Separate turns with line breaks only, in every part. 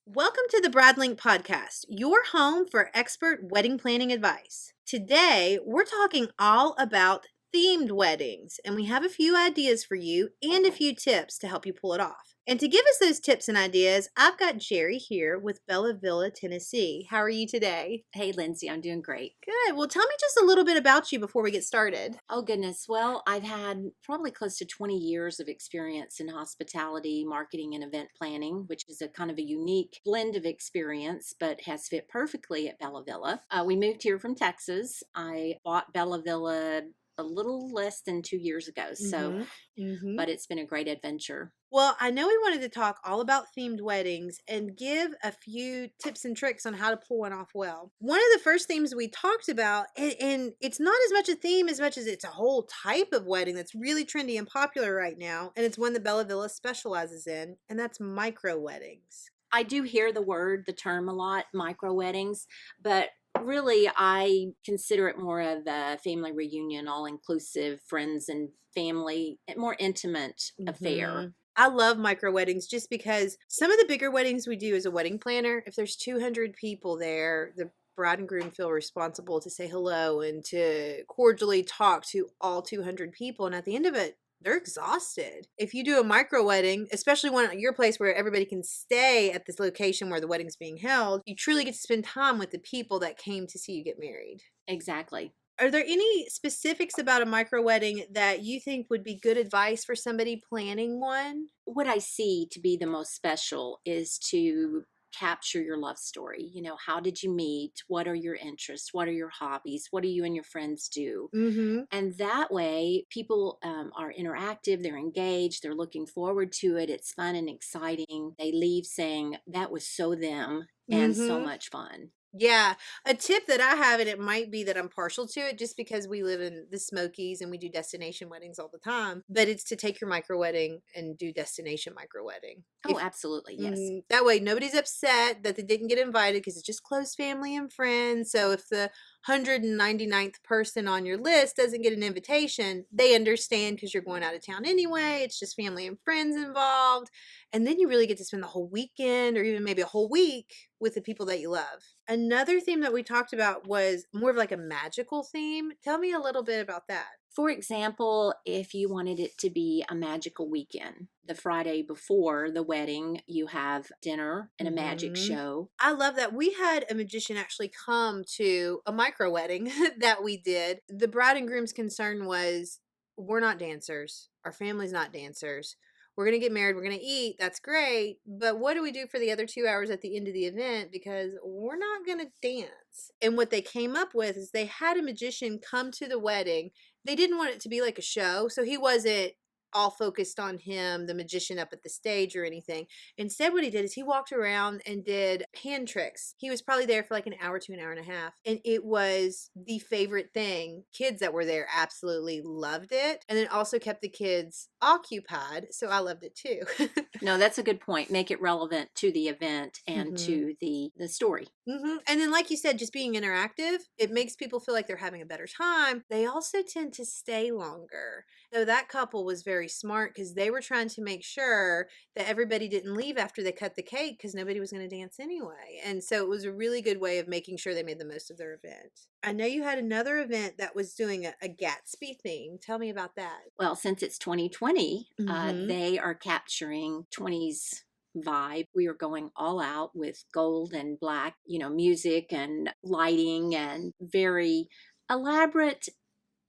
Welcome to the Bradlink Podcast, your home for expert wedding planning advice. Today, we're talking all about themed weddings, and we have a few ideas for you and a few tips to help you pull it off. And to give us those tips and ideas, I've got Jerri here with Bella Villa, Tennessee. How are you today?
Hey, Lindsay, I'm doing great.
Good. Well, tell me just a little bit about you before we get started.
Oh, goodness. Well, I've had probably close to 20 years of experience in hospitality, marketing, and event planning, which is a kind of a unique blend of experience, but has fit perfectly at Bella Villa. We moved here from Texas. I bought Bella Villa a little less than 2 years ago. But it's been a great adventure.
Well, I know we wanted to talk all about themed weddings and give a few tips and tricks on how to pull one off well. One of the first themes we talked about, and it's not as much a theme as much as it's a whole type of wedding that's really trendy and popular right now, and it's one that Bella Villa specializes in, and that's micro weddings.
I do hear the term a lot, micro weddings, but really I consider it more of a family reunion, all inclusive, friends and family, more intimate affair.
I love micro weddings just because some of the bigger weddings we do as a wedding planner, if there's 200 people there, the bride and groom feel responsible to say hello and to cordially talk to all 200 people. And at the end of it, they're exhausted. If you do a micro wedding, especially one at your place where everybody can stay at this location where the wedding's being held, you truly get to spend time with the people that came to see you get married.
Exactly.
Are there any specifics about a micro wedding that you think would be good advice for somebody planning one?
What I see to be the most special is to capture your love story. How did you meet? What are your interests? What are your hobbies? What do you and your friends do?
Mm-hmm.
And that way, people are interactive, they're engaged, they're looking forward to it. It's fun and exciting. They leave saying, that was so them and so
Mm-hmm.
much fun.
Yeah, a tip that I have, and it might be that I'm partial to it just because we live in the Smokies and we do destination weddings all the time, but it's to take your micro wedding and do destination micro wedding.
Oh, absolutely. Yes.
That way nobody's upset that they didn't get invited because it's just close family and friends. So if the 199th person on your list doesn't get an invitation, they understand because you're going out of town anyway. It's just family and friends involved. And then you really get to spend the whole weekend or even maybe a whole week with the people that you love. Another theme that we talked about was more of like a magical theme. Tell me a little bit about that.
For example, if you wanted it to be a magical weekend, the Friday before the wedding, you have dinner and a magic show.
I love that. We had a magician actually come to a micro wedding that we did. The bride and groom's concern was, we're not dancers. Our family's not dancers. We're going to get married. We're going to eat. That's great. But what do we do for the other 2 hours at the end of the event? Because we're not going to dance. And what they came up with is they had a magician come to the wedding. They didn't want it to be like a show. So he wasn't all focused on him, the magician up at the stage or anything. Instead, what he did is he walked around and did hand tricks. He was probably there for like an hour to an hour and a half. And it was the favorite thing. Kids that were there absolutely loved it. And it also kept the kids occupied. So I loved it too.
No, that's a good point. Make it relevant to the event and to the story.
And then, like you said, just being interactive, it makes people feel like they're having a better time. They also tend to stay longer. So that couple was very smart because they were trying to make sure that everybody didn't leave after they cut the cake because nobody was going to dance anyway. And so it was a really good way of making sure they made the most of their event. I know you had another event that was doing a Gatsby theme. Tell me about that.
Well, since it's 2020, they are capturing 20s vibe. We are going all out with gold and black, music and lighting and very elaborate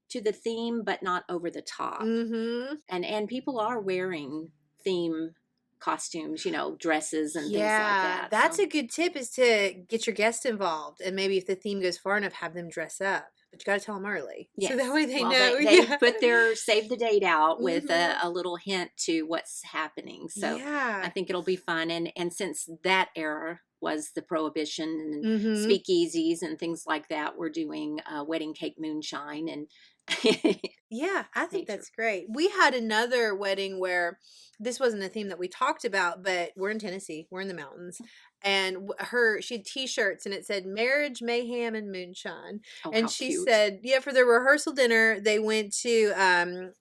to the theme, but not over the top. And people are wearing theme costumes, dresses and things like that.
That's a good tip, is to get your guests involved, and maybe if the theme goes far enough, have them dress up. But you got to tell them early,
yes.
So that way they
well,
know.
They put their save the date out with a little hint to what's happening. So I think it'll be fun. And since that era was the prohibition and speakeasies and things like that, we're doing wedding cake moonshine and
Yeah, I think
nature.
that's great. We had another wedding where this wasn't a theme that we talked about, but we're in Tennessee, we're in the mountains. And she had t-shirts and it said marriage, mayhem, and moonshine.
Oh,
And
how
she
cute.
said, yeah, for their rehearsal dinner, they went to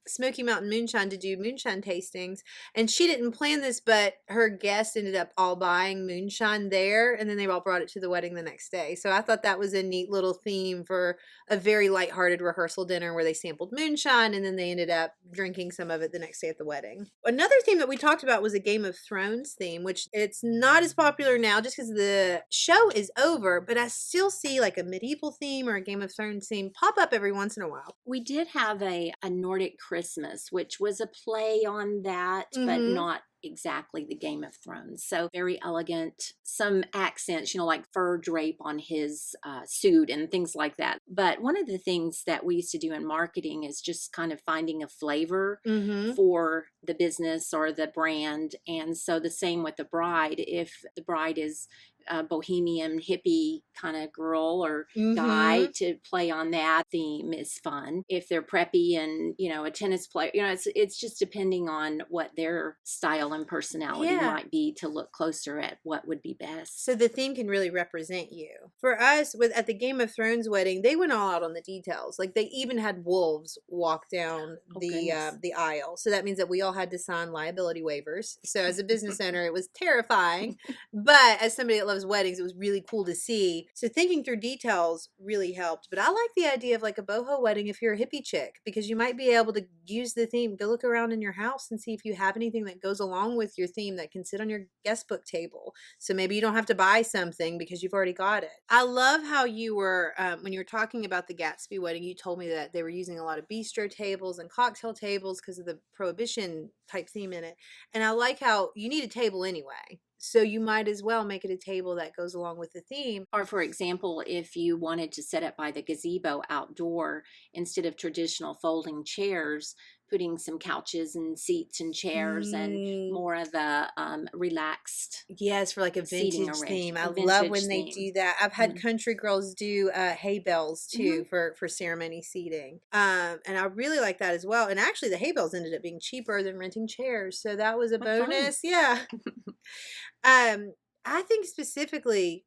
Smoky Mountain Moonshine to do moonshine tastings. And she didn't plan this, but her guests ended up all buying moonshine there, and then they all brought it to the wedding the next day. So I thought that was a neat little theme for a very lighthearted rehearsal dinner where they sampled moonshine and then they ended up drinking some of it the next day at the wedding. Another theme that we talked about was a Game of Thrones theme, which it's not as popular now just because the show is over, but I still see like a medieval theme or a Game of Thrones theme pop up every once in a while.
We did have a Nordic Christmas, which was a play on that, but
Mm-hmm.
not exactly the Game of Thrones. So very elegant, some accents, like fur drape on his suit and things like that. But one of the things that we used to do in marketing is just kind of finding a flavor
Mm-hmm.
for the business or the brand. And so the same with the bride. If the bride is a bohemian hippie kind of girl or guy,
Mm-hmm.
to play on that theme is fun. If they're preppy and a tennis player, it's just depending on what their style and personality
Yeah.
might be to look closer at what would be
So
best.
the theme can really represent you. For us, with at the Game of Thrones wedding, they went all out on the details. Like they even had wolves walk down
Oh
the
goodness.
the aisle. So that means that we all had to sign liability waivers. So as a business owner, it was terrifying, but as somebody that loves weddings, it was really cool to see. So thinking through details really helped. But I like the idea of like a boho wedding if you're a hippie chick because you might be able to use the theme. Go look around in your house and see if you have anything that goes along with your theme that can sit on your guest book table, so maybe you don't have to buy something because you've already got it. I love how you were, when you were talking about the Gatsby wedding, you told me that they were using a lot of bistro tables and cocktail tables because of the prohibition type theme in it. And I like how you need a table anyway. So you might as well make it a table that goes along with the theme.
Or, for example, if you wanted to set up by the gazebo outdoor, instead of traditional folding chairs, putting some couches and seats and chairs and
Mm,
more of a relaxed
yes, for like a
seating
vintage
arrange,
theme. I
a
love
vintage
when they
theme.
do that. I've had country girls do hay bells
Mm-hmm.
too for ceremony seating. And I really like that as well. And actually the hay bells ended up being cheaper than renting chairs. So that was a
What fun.
bonus. Yeah. Um, I think specifically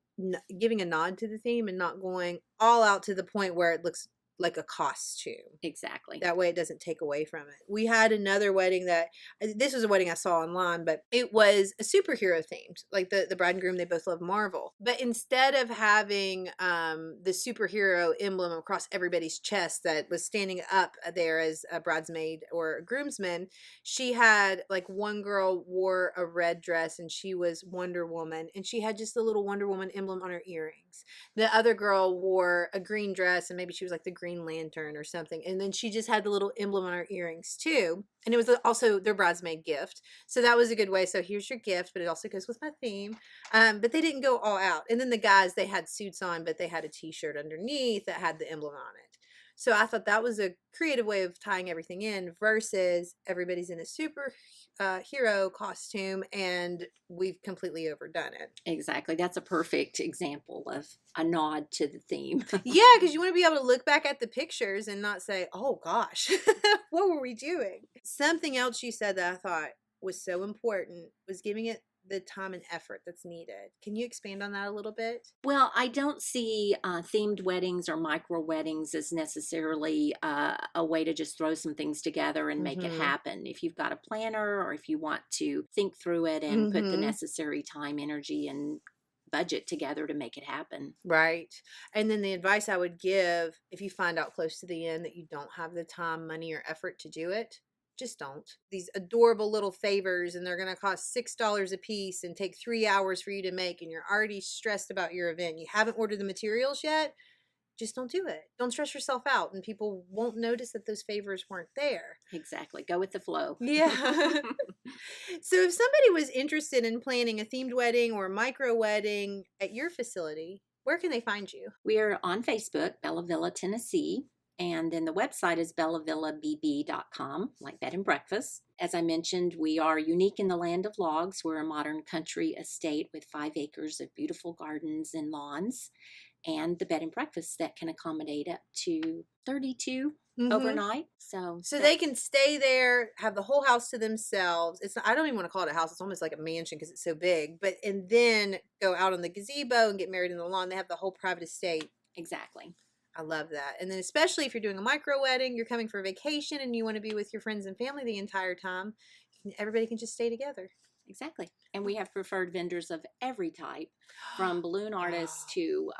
giving a nod to the theme and not going all out to the point where it looks like a costume.
Exactly.
That way it doesn't take away from it. We had another wedding that this was a wedding I saw online, but it was a superhero themed. Like the bride and groom, they both love Marvel. But instead of having the superhero emblem across everybody's chest that was standing up there as a bridesmaid or a groomsman, she had like one girl wore a red dress and she was Wonder Woman and she had just a little Wonder Woman emblem on her earrings. The other girl wore a green dress and maybe she was like the Green Lantern or something. And then she just had the little emblem on her earrings too. And it was also their bridesmaid gift. So that was a good way. So here's your gift, but it also goes with my theme. But they didn't go all out. And then the guys, they had suits on, but they had a t-shirt underneath that had the emblem on it. So I thought that was a creative way of tying everything in versus everybody's in a super hero costume and we've completely overdone it.
Exactly. That's a perfect example of a nod to the theme.
Yeah, because you want to be able to look back at the pictures and not say, oh gosh, what were we doing? Something else you said that I thought was so important was giving it the time and effort that's needed. Can you expand on that a little bit?
Well, I don't see themed weddings or micro weddings as necessarily a way to just throw some things together and make it
Mm-hmm.
happen. If you've got a planner or if you want to think through it and put the
Mm-hmm.
necessary time, energy, and budget together to make it happen.
Right. And then the advice I would give if you find out close to the end that you don't have the time, money, or effort to do it, just don't. These adorable little favors, and they're going to cost $6 a piece and take 3 hours for you to make, and you're already stressed about your event. You haven't ordered the materials yet. Just don't do it. Don't stress yourself out, and people won't notice that those favors weren't there.
Exactly. Go with the flow.
Yeah. So if somebody was interested in planning a themed wedding or a micro wedding at your facility, where can they find you?
We're on Facebook, Bella Villa, Tennessee. And then the website is bellavillabb.com, like bed and breakfast. As I mentioned, we are unique in the land of logs. We're a modern country estate with 5 acres of beautiful gardens and lawns. and the bed and breakfast that can accommodate up to 32
Mm-hmm.
overnight. So
So they
that's
can stay there, have the whole house to themselves. It's I don't even want to call it a house. It's almost like a mansion because it's so big. But and then go out on the gazebo and get married in the lawn. They have the whole private estate.
exactly.
I love that. And then especially if you're doing a micro wedding, you're coming for vacation and you want to be with your friends and family the entire time, everybody can just stay together.
Exactly. And we have preferred vendors of every type, from balloon artists
Oh,
to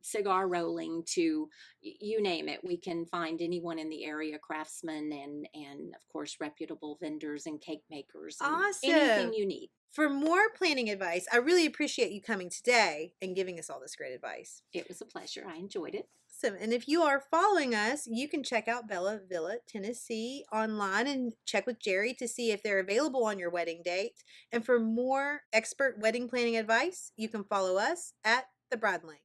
cigar rolling to you name it. We can find anyone in the area, craftsmen and of course reputable vendors and cake makers and anything
awesome.
you need.
For more planning advice, I really appreciate you coming today and giving us all this great advice.
It was a pleasure. I enjoyed it.
Awesome. And if you are following us, you can check out Bella Villa, Tennessee online and check with Jerri to see if they're available on your wedding date. And for more expert wedding planning advice, you can follow us at The Bride Link.